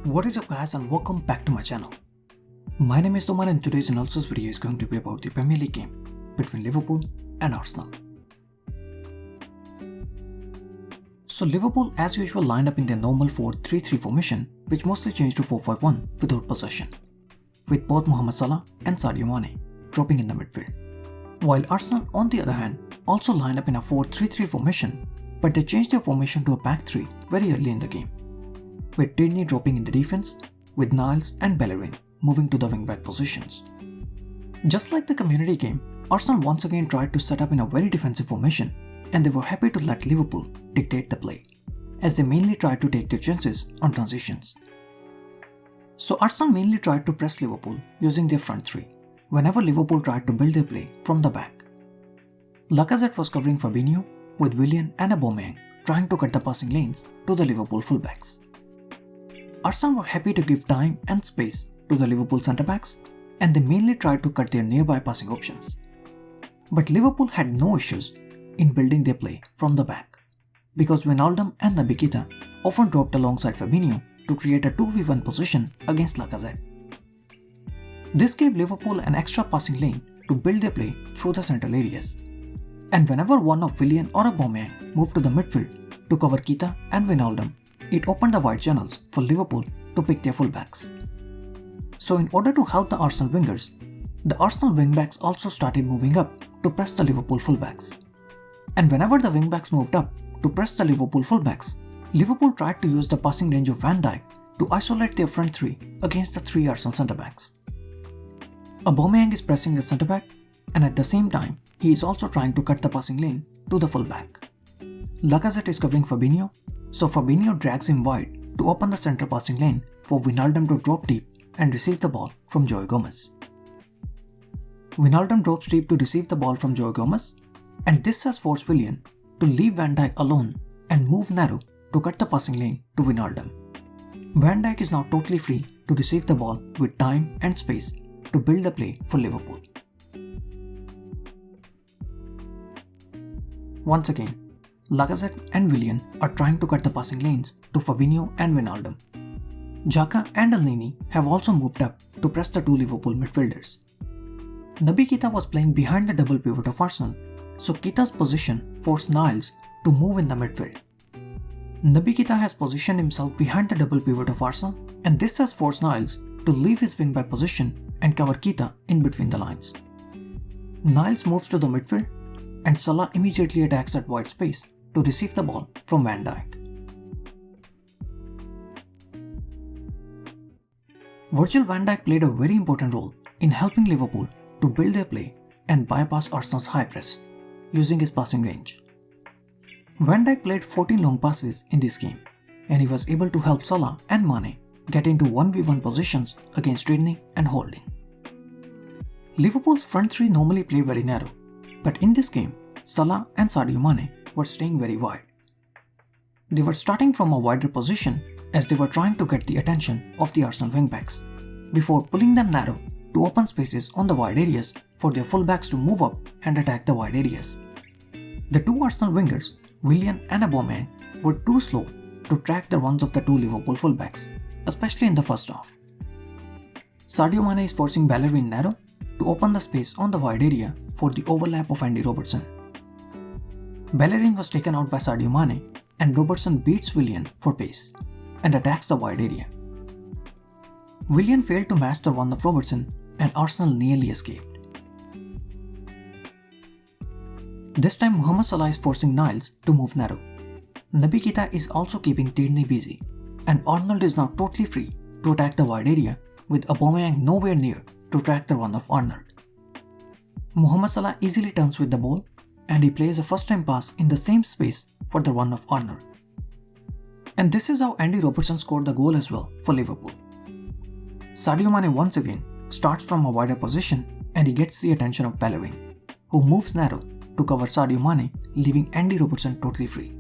What is up guys and welcome back to my channel. My name is Nouman and today's analysis video is going to be about the Premier League game between Liverpool and Arsenal. So Liverpool as usual lined up in their normal 4-3-3 formation, which mostly changed to 4-5-1 without possession, with both Mohamed Salah and Sadio Mane dropping in the midfield. While Arsenal on the other hand also lined up in a 4-3-3 formation, but they changed their formation to a back 3 very early in the game, with Tierney dropping in the defense, with Niles and Bellerin moving to the wing-back positions. Just like the community game, Arsenal once again tried to set up in a very defensive formation, and they were happy to let Liverpool dictate the play, as they mainly tried to take their chances on transitions. So Arsenal mainly tried to press Liverpool using their front 3, whenever Liverpool tried to build their play from the back. Lacazette was covering Fabinho, with Willian and Aubameyang trying to cut the passing lanes to the Liverpool fullbacks. Arsenal were happy to give time and space to the Liverpool centre-backs, and they mainly tried to cut their nearby passing options. But Liverpool had no issues in building their play from the back, because Wijnaldum and Naby Keita often dropped alongside Fabinho to create a 2v1 position against Lacazette. This gave Liverpool an extra passing lane to build their play through the central areas, and whenever one of Willian or Aubameyang moved to the midfield to cover Keita and Wijnaldum, it opened the wide channels for Liverpool to pick their fullbacks. So in order to help the Arsenal wingers, the Arsenal wingbacks also started moving up to press the Liverpool fullbacks. And whenever the wingbacks moved up to press the Liverpool fullbacks, Liverpool tried to use the passing range of Van Dijk to isolate their front 3 against the 3 Arsenal centre-backs. Aubameyang is pressing the centre-back, and at the same time, he is also trying to cut the passing lane to the fullback. Lacazette is covering Fabinho, so Fabinho drags him wide to open the central passing lane for Wijnaldum to drop deep and receive the ball from Joe Gomez. Wijnaldum drops deep to receive the ball from Joe Gomez, and this has forced Willian to leave Van Dijk alone and move narrow to cut the passing lane to Wijnaldum. Van Dijk is now totally free to receive the ball with time and space to build the play for Liverpool. Once again, Lacazette and Willian are trying to cut the passing lanes to Fabinho and Wijnaldum. Xhaka and Elneny have also moved up to press the 2 Liverpool midfielders. Naby Keita was playing behind the double pivot of Arsenal, so Keita's position forced Niles to move in the midfield. Naby Keita has positioned himself behind the double pivot of Arsenal, and this has forced Niles to leave his wing-back position and cover Keita in between the lines. Niles moves to the midfield, and Salah immediately attacks that wide space to receive the ball from Van Dijk. Virgil van Dijk played a very important role in helping Liverpool to build their play and bypass Arsenal's high press using his passing range. Van Dijk played 14 long passes in this game, and he was able to help Salah and Mane get into 1v1 positions against Tierney and Holding. Liverpool's front 3 normally play very narrow, but in this game, Salah and Sadio Mane were staying very wide. They were starting from a wider position as they were trying to get the attention of the Arsenal wingbacks before pulling them narrow to open spaces on the wide areas for their fullbacks to move up and attack the wide areas. The 2 Arsenal wingers, Willian and Aubameyang, were too slow to track the runs of the 2 Liverpool fullbacks, especially in the first half. Sadio Mane is forcing Bellerin narrow to open the space on the wide area for the overlap of Andy Robertson. Bellerin was taken out by Sadio Mane, and Robertson beats Willian for pace and attacks the wide area. Willian failed to match the run of Robertson, and Arsenal nearly escaped. This time Mohamed Salah is forcing Niles to move narrow. Naby Keita is also keeping Tierney busy, and Arnold is now totally free to attack the wide area with Aubameyang nowhere near to track the run of Arnold. Mohamed Salah easily turns with the ball, and he plays a first-time pass in the same space for the run of Arnold. And this is how Andy Robertson scored the goal as well for Liverpool. Sadio Mane once again starts from a wider position, and he gets the attention of Bellerin, who moves narrow to cover Sadio Mane, leaving Andy Robertson totally free.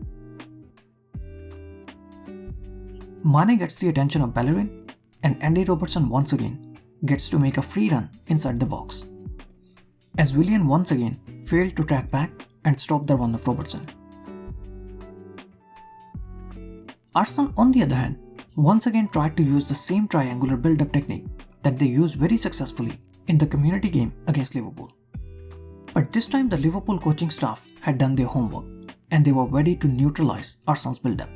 Mane gets the attention of Bellerin, and Andy Robertson once again gets to make a free run inside the box, as Willian once again failed to track back and stop the run of Robertson. Arsenal, on the other hand, once again tried to use the same triangular build-up technique that they used very successfully in the community game against Liverpool. But this time the Liverpool coaching staff had done their homework and they were ready to neutralize Arsenal's build-up.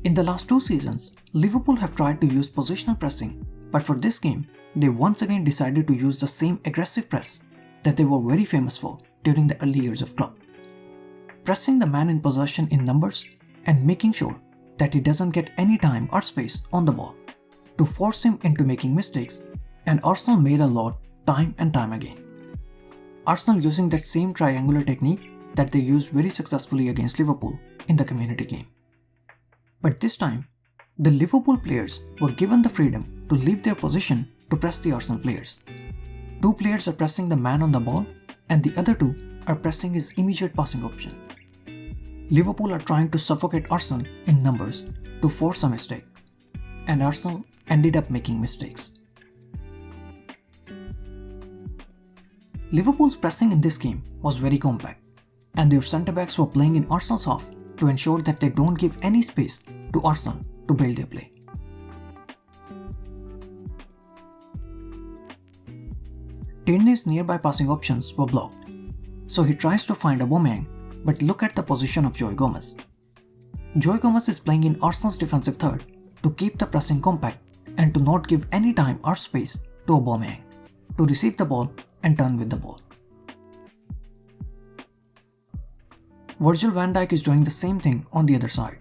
In the last 2 seasons, Liverpool have tried to use positional pressing, but for this game, they once again decided to use the same aggressive press that they were very famous for during the early years of club. Pressing the man in possession in numbers and making sure that he doesn't get any time or space on the ball to force him into making mistakes, and Arsenal made a lot time and time again. Arsenal using that same triangular technique that they used very successfully against Liverpool in the community game. But this time, the Liverpool players were given the freedom to leave their position to press the Arsenal players. 2 players are pressing the man on the ball and the other 2 are pressing his immediate passing option. Liverpool are trying to suffocate Arsenal in numbers to force a mistake, and Arsenal ended up making mistakes. Liverpool's pressing in this game was very compact, and their centre-backs were playing in Arsenal's half to ensure that they don't give any space to Arsenal to build their play. Tierney's nearby passing options were blocked, so he tries to find Aubameyang, but look at the position of Joe Gomez. Joe Gomez is playing in Arsenal's defensive third to keep the pressing compact and to not give any time or space to Aubameyang to receive the ball and turn with the ball. Virgil van Dijk is doing the same thing on the other side.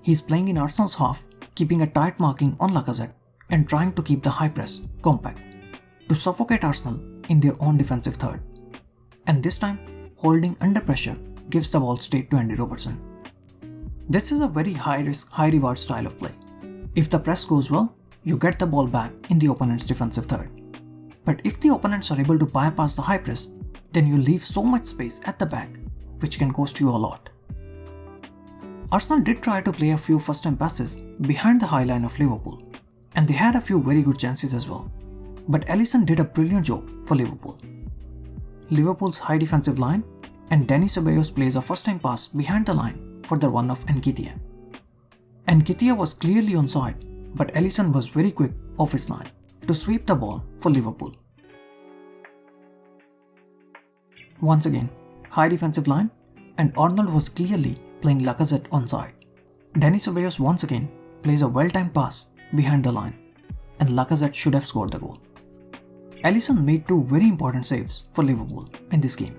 He is playing in Arsenal's half, keeping a tight marking on Lacazette and trying to keep the high press compact to suffocate Arsenal in their own defensive third, and this time holding under pressure gives the ball straight to Andy Robertson. This is a very high risk, high reward style of play. If the press goes well, you get the ball back in the opponent's defensive third. But if the opponents are able to bypass the high press, then you leave so much space at the back, which can cost you a lot. Arsenal did try to play a few first-time passes behind the high line of Liverpool, and they had a few very good chances as well. But Alisson did a brilliant job for Liverpool. Liverpool's high defensive line and Dani Ceballos plays a first-time pass behind the line for the run of Nketiah. Nketiah was clearly onside, but Alisson was very quick off his line to sweep the ball for Liverpool. Once again, high defensive line, and Arnold was clearly playing Lacazette onside. Dani Ceballos once again plays a well-timed pass behind the line, and Lacazette should have scored the goal. Alisson made 2 very important saves for Liverpool in this game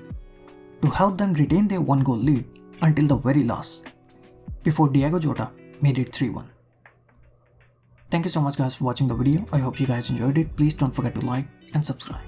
to help them retain their 1-goal lead until the very last, before Diogo Jota made it 3-1. Thank you so much guys for watching the video. I hope you guys enjoyed it. Please don't forget to like and subscribe.